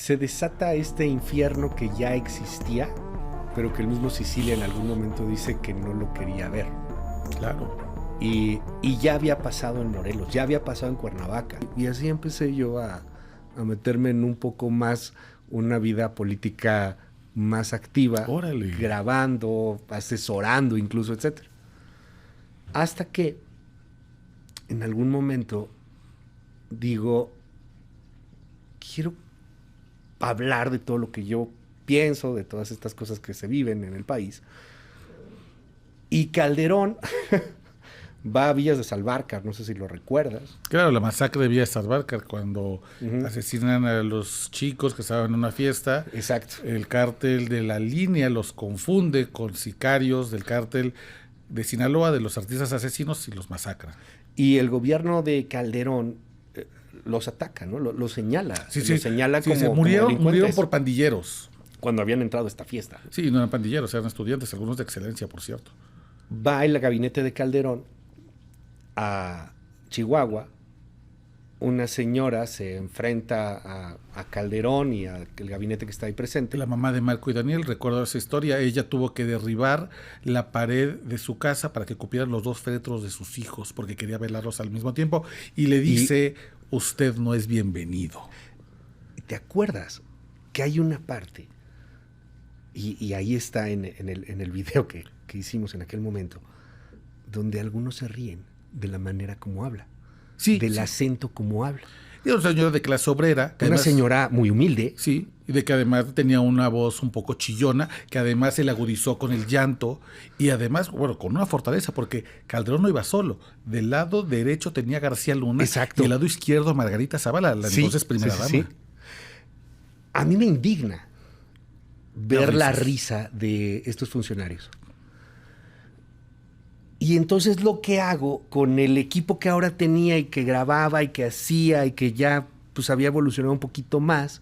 se desata este infierno que ya existía, pero que el mismo Sicilia en algún momento dice que no lo quería ver. Claro. Y ya había pasado en Morelos, ya había pasado en Cuernavaca. Y así empecé yo a meterme en un poco más una vida política más activa. Órale. Grabando, asesorando incluso, etc. Hasta que en algún momento digo, quiero hablar de todo lo que yo pienso, de todas estas cosas que se viven en el país. Y Calderón va a Villas de Salvarcar, no sé si lo recuerdas. Claro, la masacre de Villas de Salvarcar, cuando asesinan a los chicos que estaban en una fiesta. Exacto. El cártel de la línea los confunde con sicarios del cártel de Sinaloa, de los artistas asesinos, y los masacra. Y el gobierno de Calderón los ataca, ¿no? Lo señala. Sí, lo señala como murieron por pandilleros. Cuando habían entrado a esta fiesta. Sí, no eran pandilleros, eran estudiantes, algunos de excelencia, por cierto. Va el gabinete de Calderón a Chihuahua. Una señora se enfrenta a Calderón y al gabinete que está ahí presente. La mamá de Marco y Daniel, recuerdo esa historia, ella tuvo que derribar la pared de su casa para que cupieran los dos féretros de sus hijos, porque quería velarlos al mismo tiempo, y le dice, usted no es bienvenido. ¿Te acuerdas que hay una parte, y ahí está en el video que hicimos en aquel momento, donde algunos se ríen de la manera como habla? Sí, del acento como habla. Y una señora de clase obrera. Una señora muy humilde. Sí, y de que además tenía una voz un poco chillona, que además se le agudizó con el llanto, y además, bueno, con una fortaleza, porque Calderón no iba solo. Del lado derecho tenía García Luna. Exacto. Y del lado izquierdo Margarita Zavala, la entonces primera dama. Sí. A mí me indigna ver la risa de estos funcionarios. Y entonces lo que hago con el equipo que ahora tenía y que grababa y que hacía y que ya pues había evolucionado un poquito más,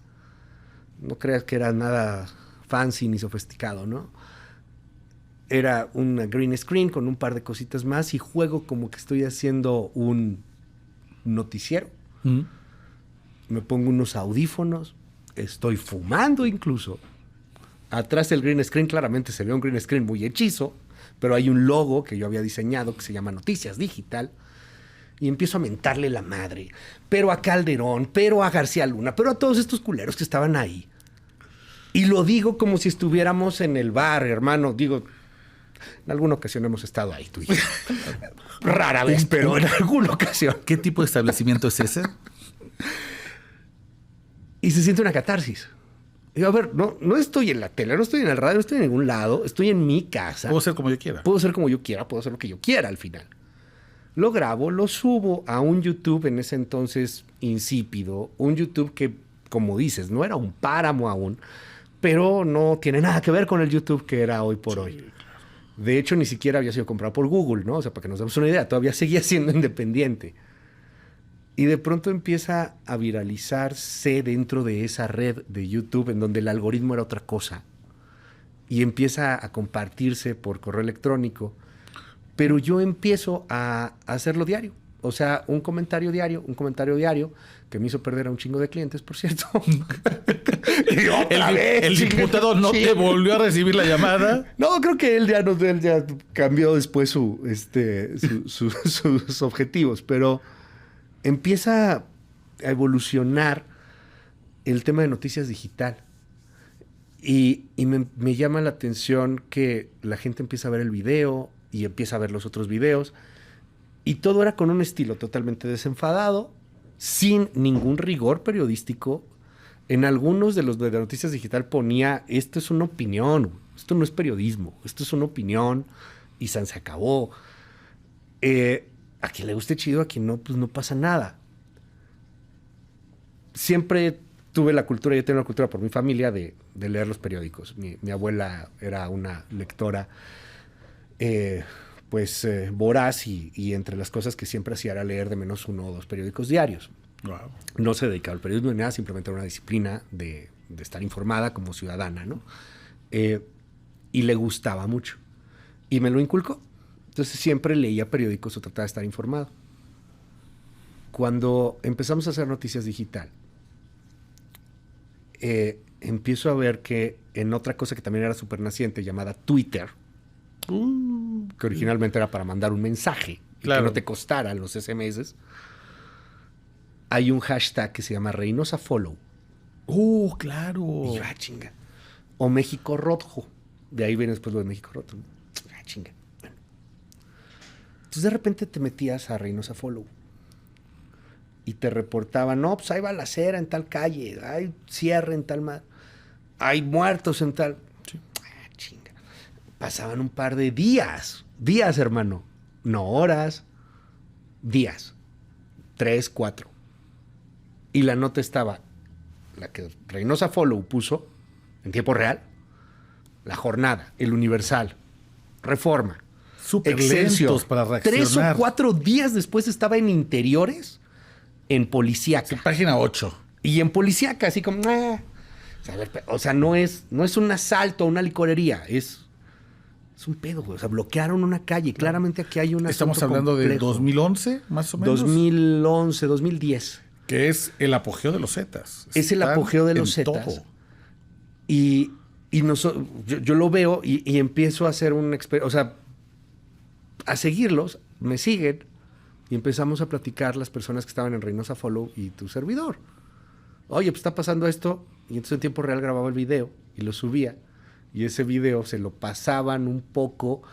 no creas que era nada fancy ni sofisticado, ¿no? Era una green screen con un par de cositas más y juego como que estoy haciendo un noticiero. Me pongo unos audífonos, estoy fumando incluso. Atrás del green screen claramente se ve un green screen muy hechizo, pero hay un logo que yo había diseñado que se llama Noticias Digital, y empiezo a mentarle la madre, pero a Calderón, pero a García Luna, pero a todos estos culeros que estaban ahí. Y lo digo como si estuviéramos en el bar, hermano. Digo, en alguna ocasión hemos estado ahí, tú y yo. Rara vez, pero en alguna ocasión. ¿Qué tipo de establecimiento es ese? Y se siente una catarsis. Digo, a ver, no estoy en la tele, no estoy en el radio, no estoy en ningún lado, estoy en mi casa. Puedo ser como yo quiera. Puedo ser como yo quiera, puedo hacer lo que yo quiera al final. Lo grabo, lo subo a un YouTube en ese entonces insípido, un YouTube que, como dices, no era un páramo aún, pero no tiene nada que ver con el YouTube que era hoy por hoy. De hecho, ni siquiera había sido comprado por Google, ¿no? O sea, para que nos demos una idea, todavía seguía siendo independiente. Y de pronto empieza a viralizarse dentro de esa red de YouTube en donde el algoritmo era otra cosa. Y empieza a compartirse por correo electrónico. Pero yo empiezo a hacerlo diario. O sea, un comentario diario, que me hizo perder a un chingo de clientes, por cierto. El diputado no te volvió a recibir la llamada. No, creo que él ya cambió después sus objetivos, pero empieza a evolucionar el tema de Noticias Digital. Y me llama la atención que la gente empieza a ver el video y empieza a ver los otros videos. Y todo era con un estilo totalmente desenfadado, sin ningún rigor periodístico. En algunos de los de Noticias Digital ponía, esto es una opinión, esto no es periodismo, esto es una opinión y se acabó. A quien le guste chido, a quien no, pues no pasa nada. Siempre tuve la cultura, yo tengo la cultura por mi familia de leer los periódicos. Mi abuela era una lectora voraz y entre las cosas que siempre hacía era leer de menos 1 o 2 periódicos diarios. Wow. No se dedicaba al periodismo ni nada, simplemente era una disciplina de estar informada como ciudadana, ¿no? Y le gustaba mucho. Y me lo inculcó. Entonces siempre leía periódicos o trataba de estar informado. Cuando empezamos a hacer Noticias Digital, empiezo a ver que en otra cosa que también era súper naciente, llamada Twitter, que originalmente era para mandar un mensaje y Claro. que no te costaran los SMS, hay un hashtag que se llama Reynosa Follow. Claro. Y yo, chinga. O México Rojo. De ahí viene después lo de México Rojo. Chinga. Bueno. Entonces de repente te metías a Reynosa Follow. Y te reportaban, no, pues hay balacera en tal calle, hay cierre en tal hay muertos en tal. Sí. Chinga. Pasaban un par de días. Días, hermano. No horas. Días. 3, 4. Y la nota estaba, la que Reynosa Follow puso en tiempo real, La Jornada, El Universal, Reforma, Súper Excelsior. lentos para 3 o reaccionar. 4 días después estaba en Interiores, en Policíaca. Sí, página 8. Y en Policíaca, así como, o sea, no es un asalto a una licorería, es un pedo, güey. O sea, bloquearon una calle. Claramente aquí hay una. Estamos hablando de 2011, más o menos. 2011, 2010. Que es el apogeo de los Zetas. Es el Están apogeo de los en Zetas. todo. Y yo lo veo y empiezo a hacer un o sea, a seguirlos, me siguen y empezamos a platicar las personas que estaban en Reynosa Follow y tu servidor. Oye, pues está pasando esto. Y entonces en tiempo real grababa el video y lo subía. Y ese video se lo pasaban un poco.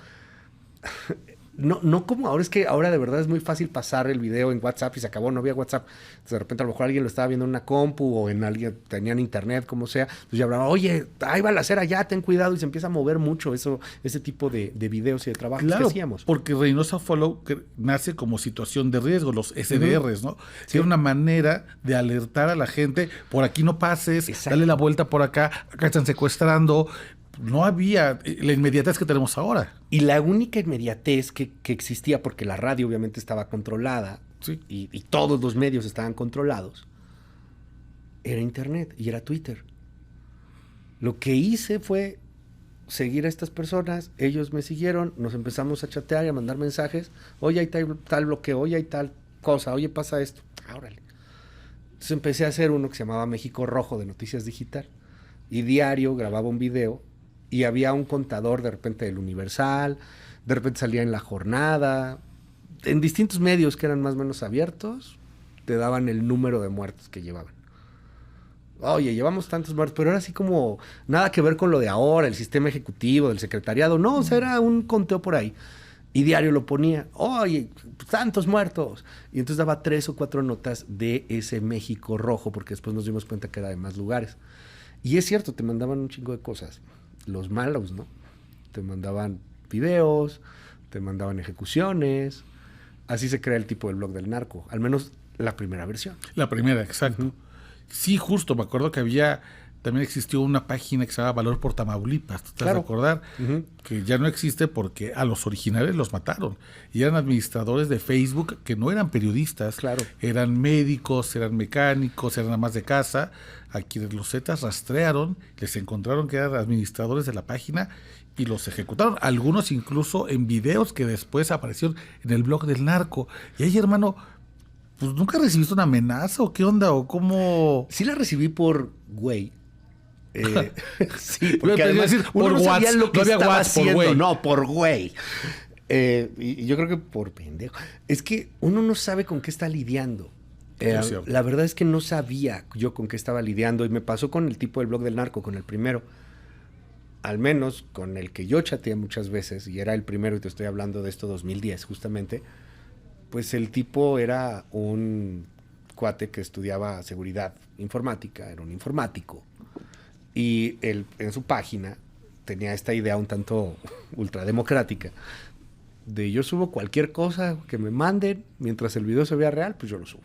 No como ahora, es que ahora de verdad es muy fácil pasar el video en WhatsApp y se acabó, no había WhatsApp. Entonces de repente a lo mejor alguien lo estaba viendo en una compu o en alguien, tenían internet, como sea. Entonces ya hablaba, oye, ahí balacera ya, ten cuidado. Y se empieza a mover mucho ese tipo de videos y de trabajos que Claro, hacíamos. porque Reynosa Follow nace como situación de riesgo, los SDRs, ¿no? Sí. Era una manera de alertar a la gente, por aquí no pases, exacto, dale la vuelta por acá están secuestrando. No había la inmediatez que tenemos ahora. Y la única inmediatez que existía, porque la radio obviamente estaba controlada, sí, y todos los medios estaban controlados, era Internet y era Twitter. Lo que hice fue seguir a estas personas, ellos me siguieron, nos empezamos a chatear y a mandar mensajes. Oye, hay tal bloqueo, oye, hay tal cosa, oye, pasa esto. Órale. Entonces empecé a hacer uno que se llamaba México Rojo de Noticias Digital. Y diario grababa un video. Y había un contador de repente del Universal, de repente salía en La Jornada, en distintos medios que eran más o menos abiertos, te daban el número de muertos que llevaban. Oye, llevamos tantos muertos, pero era así como nada que ver con lo de ahora, el sistema ejecutivo, del secretariado, no, o sea, era un conteo por ahí. Y diario lo ponía, oye, tantos muertos. Y entonces daba 3 o 4 notas de ese México Rojo, porque después nos dimos cuenta que era de más lugares. Y es cierto, te mandaban un chingo de cosas. Los malos, ¿no? Te mandaban videos, te mandaban ejecuciones. Así se crea el tipo del blog del narco. Al menos la primera versión. La primera, exacto. Uh-huh. Sí, justo. Me acuerdo que también existió una página que se llamaba Valor por Tamaulipas. ¿Tú te vas a acordar? Uh-huh. Que ya no existe porque a los originales los mataron. Y eran administradores de Facebook que no eran periodistas. Claro. Eran médicos, eran mecánicos, eran amas de casa. A quienes los Zetas rastrearon, les encontraron que eran administradores de la página y los ejecutaron. Algunos incluso en videos que después aparecieron en el blog del narco. Y ahí, hermano, pues ¿nunca recibiste una amenaza o qué onda o cómo? Sí la recibí por güey. Sí, porque además, decir, uno no sabía lo que no estaba WhatsApp, haciendo. No, por güey. Y yo creo que por pendejo. Es que uno no sabe con qué está lidiando. La verdad es que no sabía yo con qué estaba lidiando y me pasó con el tipo del blog del narco, con el primero. Al menos con el que yo chateé muchas veces, y era el primero, y te estoy hablando de esto 2010 justamente, pues el tipo era un cuate que estudiaba seguridad informática, era un informático. Y él en su página tenía esta idea un tanto ultrademocrática de yo subo cualquier cosa que me manden, mientras el video se vea real, pues yo lo subo.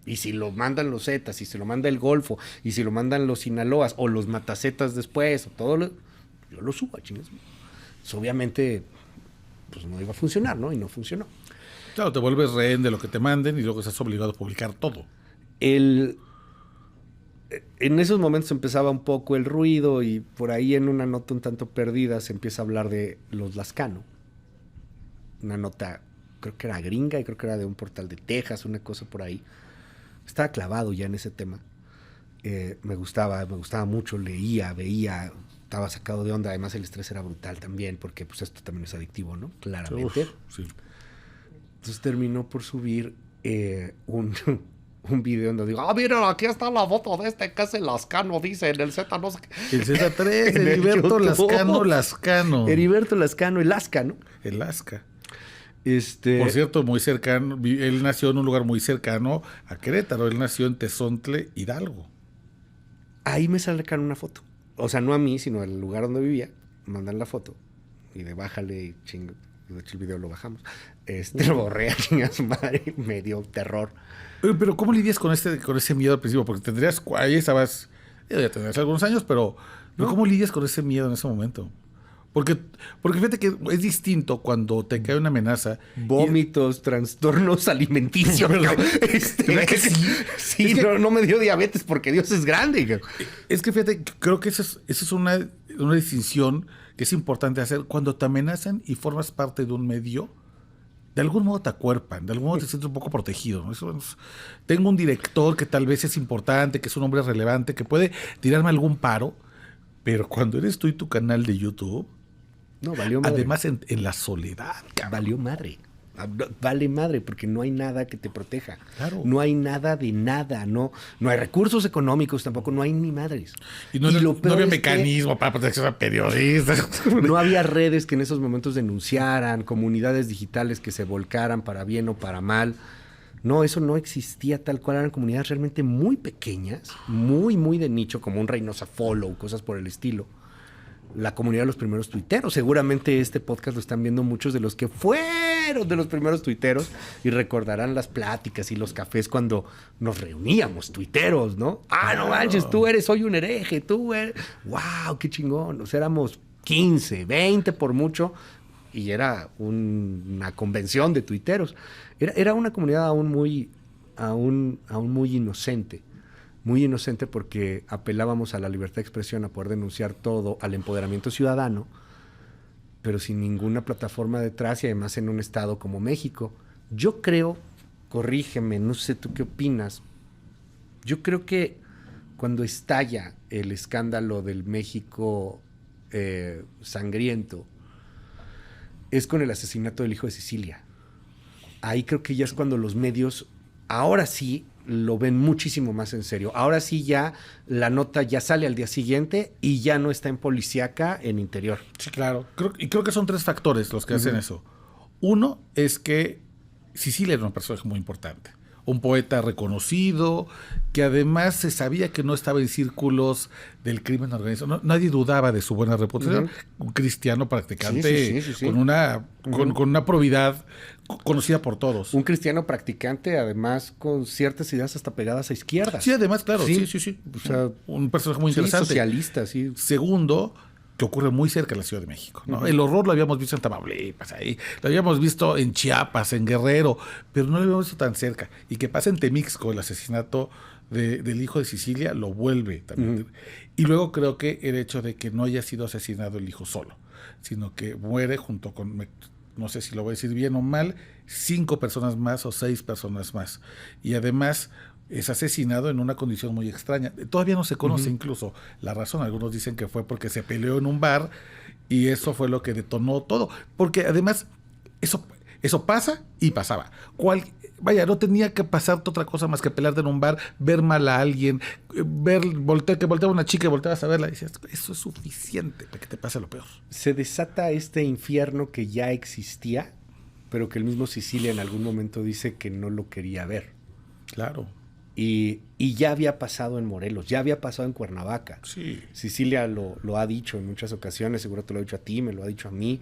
Y si lo mandan los Zetas, y si lo manda el Golfo, y si lo mandan los Sinaloas, o los Matacetas después, o todo yo lo subo a chingas. Pues obviamente, pues no iba a funcionar, ¿no? Y no funcionó. Claro, te vuelves rehén de lo que te manden y luego estás obligado a publicar todo. En esos momentos empezaba un poco el ruido y por ahí en una nota un tanto perdida se empieza a hablar de los Lascano. Una nota, creo que era gringa y creo que era de un portal de Texas, una cosa por ahí. Estaba clavado ya en ese tema. me gustaba mucho, leía, veía, estaba sacado de onda. Además el estrés era brutal también, porque pues esto también es adictivo, ¿no? Claramente. Sí. Entonces terminó por subir un video donde digo, mira, aquí está la foto de este que es el Lascano, dice, en el Z, no sé qué. El Z3, Heriberto Lascano. Heriberto Lascano, el Lasca, ¿no? El Lasca. Por cierto, muy cercano, él nació en un lugar muy cercano a Querétaro, él nació en Tezontle, Hidalgo. Ahí me sacan una foto. O sea, no a mí, sino al lugar donde vivía. Mandan la foto. Y de bájale y chingo. De hecho, el video lo bajamos. Lo borré a chingar su madre. Me dio terror. Pero ¿cómo lidias con ese miedo al principio? Porque ahí estabas, ya tendrías algunos años, pero ¿cómo lidias con ese miedo en ese momento? Porque fíjate que es distinto cuando te cae una amenaza. Vómitos, trastornos alimenticios. Sí, es que, no me dio diabetes porque Dios es grande. Es que fíjate, creo que esa es una distinción que es importante hacer. Cuando te amenazan y formas parte de un medio, de algún modo te acuerpan, de algún modo te sientes un poco protegido, ¿no? Tengo un director que tal vez es importante, que es un hombre relevante, que puede tirarme algún paro, pero cuando eres tú y tu canal de YouTube, no, valió madre. Además en la soledad, cabrón. Valió madre. Vale madre, porque no hay nada que te proteja. Claro. No hay nada de nada, no hay recursos económicos tampoco, no hay ni madres. Y no había mecanismo para protección a periodistas. No había redes que en esos momentos denunciaran, comunidades digitales que se volcaran para bien o para mal. No, eso no existía tal cual, eran comunidades realmente muy pequeñas, muy, muy de nicho, como un Reynosa Follow, cosas por el estilo. La comunidad de los primeros tuiteros. Seguramente este podcast lo están viendo muchos de los que fueron de los primeros tuiteros y recordarán las pláticas y los cafés cuando nos reuníamos tuiteros, ¿no? No manches, soy un hereje, tú eres... ¡Wow! ¡Qué chingón! O sea, éramos 15, 20 por mucho y era una convención de tuiteros. Era una comunidad aún muy inocente. Muy inocente porque apelábamos a la libertad de expresión, a poder denunciar todo, al empoderamiento ciudadano, pero sin ninguna plataforma detrás y además en un estado como México. Yo creo, corrígeme, no sé tú qué opinas, yo creo que cuando estalla el escándalo del México sangriento, es con el asesinato del hijo de Cecilia. Ahí creo que ya es cuando los medios, ahora sí, lo ven muchísimo más en serio. Ahora sí ya la nota ya sale al día siguiente y ya no está en policíaca, en interior. Sí, claro. Creo que son 3 factores los que hacen eso. Uno es que Cecilia era un personaje muy importante. Un poeta reconocido, que además se sabía que no estaba en círculos del crimen organizado. Nadie dudaba de su buena reputación. Un cristiano practicante sí. Con una probidad conocida por todos. Un cristiano practicante, además, con ciertas ideas hasta pegadas a izquierda. Sí, además, claro. Sí. O sea, un personaje muy interesante. Socialista, sí. Segundo, que ocurre muy cerca de la Ciudad de México, ¿no? El horror lo habíamos visto en Tamaulipas, ahí, lo habíamos visto en Chiapas, en Guerrero, pero no lo habíamos visto tan cerca. Y que pasa en Temixco el asesinato del hijo de Cecilia lo vuelve también. Y luego creo que el hecho de que no haya sido asesinado el hijo solo, sino que muere junto con, no sé si lo voy a decir bien o mal, 5 personas más o 6 personas más. Y además es asesinado en una condición muy extraña. Todavía no se conoce incluso la razón. Algunos dicen que fue porque se peleó en un bar y eso fue lo que detonó todo. Porque además eso pasa y pasaba. No tenía que pasarte otra cosa más que pelearte en un bar, ver mal a alguien, que volteaba una chica y volteabas a verla y decías, eso es suficiente para que te pase lo peor. Se desata este infierno que ya existía, pero que el mismo Cecilia en algún momento dice que no lo quería ver. Claro. Y ya había pasado en Morelos, ya había pasado en Cuernavaca. Sí. Cecilia lo ha dicho en muchas ocasiones, seguro te lo ha dicho a ti, me lo ha dicho a mí.